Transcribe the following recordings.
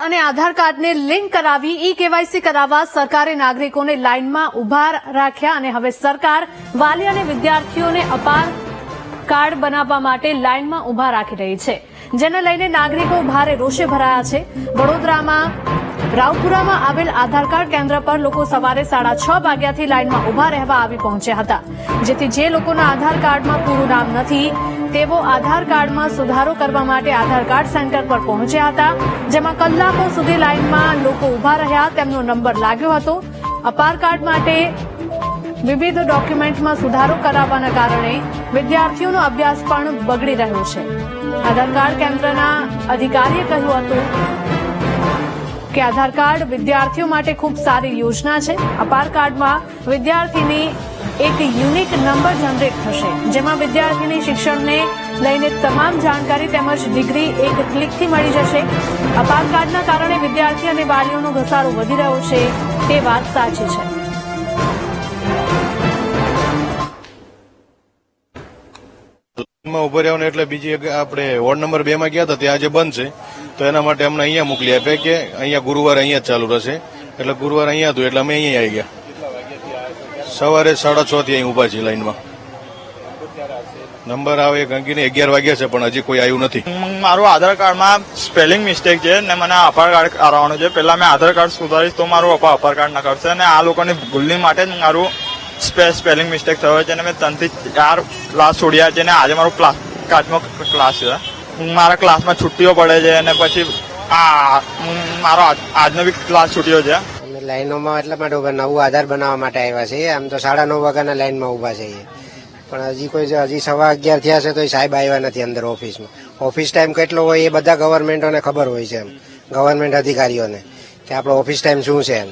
અને આધાર કાર્ડને લિંક કરાવી ઈ-કેવાયસી કરાવવા સરકારે નાગરિકોને લાઇનમાં ઉભા રાખ્યા અને હવે સરકાર વાલી અને વિદ્યાર્થીઓને અપાર કાર્ડ બનાવવા માટે લાઇનમાં ઉભા રાખી રહી છે, જેને લઈને નાગરિકો ભારે રોષે ભરાયા છે। વડોદરામાં રાવપુરામાં આવેલ આધાર કાર્ડ કેન્દ્ર પર લોકો સવારે 6:30 વાગ્યાથી લાઇનમાં ઉભા રહેવા આવી પહોંચ્યા હતા, જેથી જે લોકોના આધાર કાર્ડમાં પૂરું નામ નથી તેઓ આધાર કાર્ડમાં સુધારો કરવા માટે આધાર કાર્ડ સેન્ટર પર પહોંચ્યા હતા, જેમાં કલાકો સુધી લાઇનમાં લોકો ઉભા રહ્યા। તેમનો નંબર લાગ્યો હતો। અપાર કાર્ડ માટે વિવિધ ડોક્યુમેન્ટમાં સુધારો કરાવવાના કારણે વિદ્યાર્થીઓનો અભ્યાસ પણ બગડી રહ્યો છે। આધાર કાર્ડ કેન્દ્રના અધિકારીએ કહ્યું હતું કે આધાર કાર્ડ વિદ્યાર્થીઓ માટે ખૂબ સારી યોજના છે। અપાર કાર્ડમાં વિદ્યાર્થીની એક યુનિક નંબર જનરેટ થશે, જેમાં વિદ્યાર્થીની શિક્ષણને લઈને તમામ જાણકારી તેમજ ડિગ્રી એક ક્લિકથી મળી જશે। અપાર કાર્ડના કારણે વિદ્યાર્થી અને વાલીઓનો ઘસારો વધી રહ્યો છે તે વાત સાચી છે। ઉભો રહ્યો એટલે બીજી આપણે વોર્ડ નંબર 2 માં ગયા હતા, ત્યાં આજે બંધ છે, તો એના માટે અમને અહીંયા મોકલી આપે કે અહીંયા ગુરુવારે અહીંયા જ ચાલુ રહેશે, એટલે ગુરુવારે અહીંયા હતું એટલે અમે અહીંયા આવી ગયા। સવારે 6:30 થી અહીં ઉભા છીએ લાઈનમાં। નંબર આવે ગંગીને 11 વાગ્યા છે પણ હજી કોઈ આવ્યું નથી। મારું આધાર કાર્ડમાં સ્પેલિંગ મિસ્ટેક છે ને મને અપાર કાર્ડ કરાવવાનું છે। પહેલા મેં આધાર કાર્ડ સુધારીશ તો મારું અપાર કાર્ડ ના કરશે, અને આ લોકોની ભૂલની માટે જ મારું સ્પેલિંગ મિસ્ટેક થયો છે, અને મેં 3 થી 4 ક્લાસ છોડ્યા છે, અને આજે મારો કાર્ડમાં ક્લાસ છે। મારા ક્લાસમાં છુટ્ટીઓ પડે છે, અને પછી મારો આજનો બી ક્લાસ છૂટ્યો છે। લાઈનોમાં એટલા માટે ઉભા, નવું આધાર બનાવવા માટે આવ્યા છે। આમ તો 9:30 વાગ્યાના લાઈનમાં ઉભા છે, પણ હજી 11:15 થયા છે તો સાહેબ આવ્યા નથી અંદર ઓફિસમાં। ઓફિસ ટાઈમ કેટલો હોય એ બધા ગવર્મેન્ટોને ખબર હોય છે, એમ ગવર્મેન્ટ અધિકારીઓને કે આપણો ઓફિસ ટાઈમ શું છે એમ,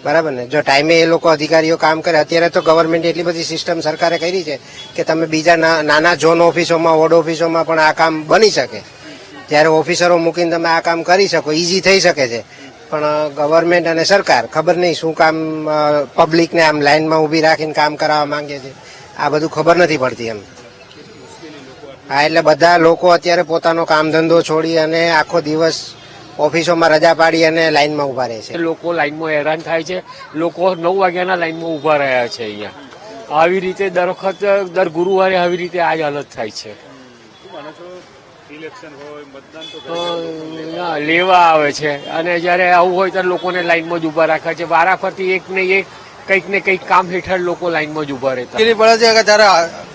બરાબર ને। જો ટાઈમે એ લોકો અધિકારીઓ કામ કરે, અત્યારે તો ગવર્મેન્ટ એટલી બધી સિસ્ટમ સરકારે કરી છે કે તમે બીજા નાના ઝોન ઓફિસોમાં, વોર્ડ ઓફિસોમાં પણ આ કામ બની શકે, ત્યારે ઓફિસરો મૂકીને તમે આ કામ કરી શકો, ઇઝી થઈ શકે છે। પણ ગવર્મેન્ટ અને સરકાર ખબર નહીં શું કામ પબ્લિકને આમ લાઈનમાં ઉભી રાખીને કામ કરાવવા માંગે છે, આ બધું ખબર નથી પડતી એમ। હા, એટલે બધા લોકો અત્યારે પોતાનો કામ ધંધો છોડી અને આખો દિવસ ઓફિસોમાં રજા પાડી અને લાઈનમાં ઉભા રહે છે। લોકો લાઈનમાં હેરાન થાય છે, લોકો 9 વાગ્યાના લાઈનમાં ઉભા રહ્યા છે અહીંયા। આવી રીતે દર વખત દર ગુરુવારે આવી રીતે આ જ હાલત થાય છે। લેવા આવે છે અને જયારે આવું હોય ત્યારે લોકોને લાઈનમાં જ ઉભા રાખે છે। વારાફરતી એક ને એક કંઈક ને કંઈક કામ હેઠળ લોકો લાઈનમાં જ ઉભા રહેતા પડે છે કે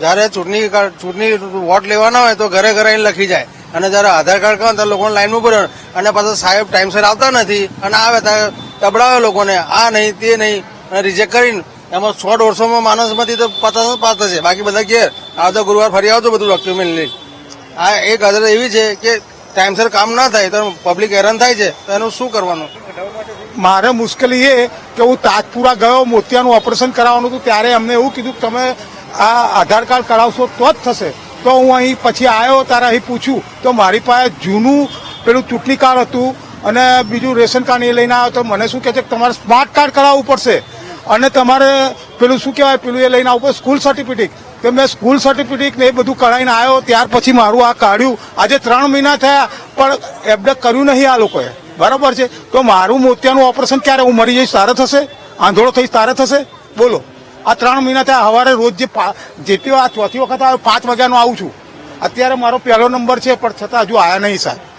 જયારે ચૂંટણી વોટ લેવાના હોય તો ઘરે ઘરે લખી જાય, અને જયારે આધાર કાર્ડ કરે ત્યારે લોકોને લાઈનમાં ઉભા રહે, અને પાછા સાહેબ ટાઈમસર આવતા નથી, અને આવે ત્યારે તબડાવે લોકોને, આ નહીં તે નહીં, રિજેક્ટ કરીને એમાં 100-150 માણસમાંથી તો 50 પાસ થશે, બાકી બધા ઘેર આવતા ગુરુવાર ફરી આવતો બધું ડોક્યુમેન્ટ લઈ। આ એક આદત એવી છે કે ટાઈમસર કામ ના થાય તો પબ્લિક હેરાન થાય છે, તો એનું શું કરવાનું? મારે મુશ્કેલી એ કે હું તાજપુરા ગયો, મોતિયાનું ઓપરેશન કરાવવાનું હતું, ત્યારે અમને એવું કીધું કે તમે આ આધાર કાર્ડ કરાવશો તો જ થશે। તો હું અહીં પછી આવ્યો ત્યારે અહીં પૂછ્યું તો મારી પાસે જૂનું પેલું ચૂંટણી કાર્ડ હતું અને બીજું રેશન કાર્ડ એ લઈને આવ્યો, તો મને શું કહે છે કે તમારે સ્માર્ટ કાર્ડ કરાવવું પડશે અને તમારે પેલું શું કહેવાય પેલું એ લઈને આવવું પડે સ્કૂલ સર્ટિફિકેટ। તો મેં સ્કૂલ સર્ટિફિકેટ ને એ બધું કરાવીને આવ્યો, ત્યાર પછી મારું આ કાઢ્યું। આજે 3 મહિના થયા પણ એબડેટ કર્યું નહીં આ લોકોએ, બરાબર છે। તો મારું મોતિયાનું ઓપરેશન ક્યારે? હું મરી જઈશ તારે થશે? આંધળો થઈશ તારે થશે? બોલો। આ 3 મહિના થયા, સવારે રોજ જેટલી આ ચોથી વખત 5 વાગ્યાનો આવું છું, અત્યારે મારો પહેલો નંબર છે પણ છતાં હજુ આવ્યા નહીં સાહેબ।